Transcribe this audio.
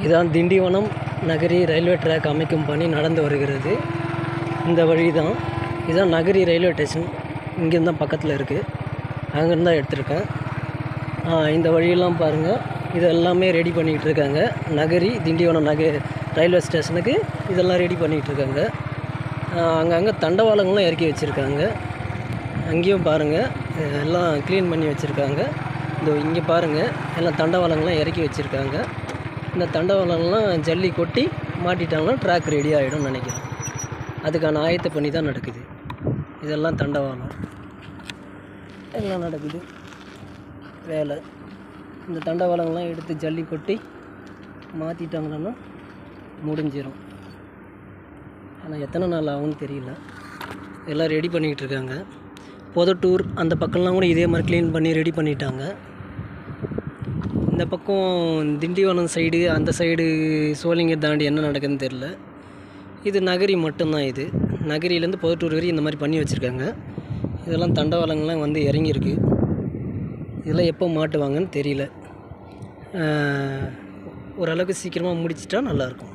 இதான் Tindivanam Nagari railway track அமைக்கும் பணி நடந்து வருகிறது. இந்த வழி தான். இதுதான் நகரி ரயில்வே ஸ்டேஷன். இங்கேருந்து தான் பக்கத்தில் இருக்குது. அங்கேருந்து தான் எடுத்திருக்கேன். இந்த வழியெல்லாம் பாருங்கள். இது எல்லாமே ரெடி பண்ணிக்கிட்டு இருக்காங்க. நகரி திண்டிவனம் ரயில்வே ஸ்டேஷனுக்கு இதெல்லாம் ரெடி பண்ணிக்கிட்டு இருக்காங்க. அங்கங்கே தண்டவாளங்கள்லாம் இறக்கி வச்சுருக்காங்க. அங்கேயும் பாருங்கள், எல்லாம் க்ளீன் பண்ணி வச்சுருக்காங்க. இங்கே பாருங்கள், எல்லாம் தண்டவாளங்கள்லாம் இறக்கி வச்சுருக்காங்க. இந்த தண்டவாளங்கள்லாம் ஜல்லி கொட்டி மாட்டிட்டாங்கன்னா ட்ராக் ரெடி ஆகிடும்னு நினைக்கிறேன். அதுக்கான ஆயத்த பணி தான் நடக்குது. இதெல்லாம் தண்டவாளம் எல்லாம் நடக்குது வேலை. இந்த தண்டவாளங்கள்லாம் எடுத்து ஜல்லி கொட்டி மாற்றிட்டாங்கன்னா முடிஞ்சிடும். ஆனால் எத்தனை நாள் ஆகும்னு தெரியல. எல்லாம் ரெடி பண்ணிக்கிட்டு இருக்காங்க. பொதட்டூர் அந்த பக்கம்லாம் கூட இதே மாதிரி க்ளீன் பண்ணி ரெடி பண்ணிட்டாங்க. இந்த பக்கம் திண்டிவனம் சைடு, அந்த சைடு சோளிங்கர் தாண்டி என்ன நடக்குதுன்னு தெரில. இது நகரி மட்டும்தான். இது நகரியிலேருந்து பொதட்டூர் வரையும் இந்த மாதிரி பண்ணி வச்சுருக்காங்க. இதெல்லாம் தண்டவாளங்கள்லாம் வந்து இறங்கியிருக்கு. இதெல்லாம் எப்போ மாட்டுவாங்கன்னு தெரியல. ஓரளவுக்கு சீக்கிரமாக முடிச்சிட்டா நல்லாயிருக்கும்.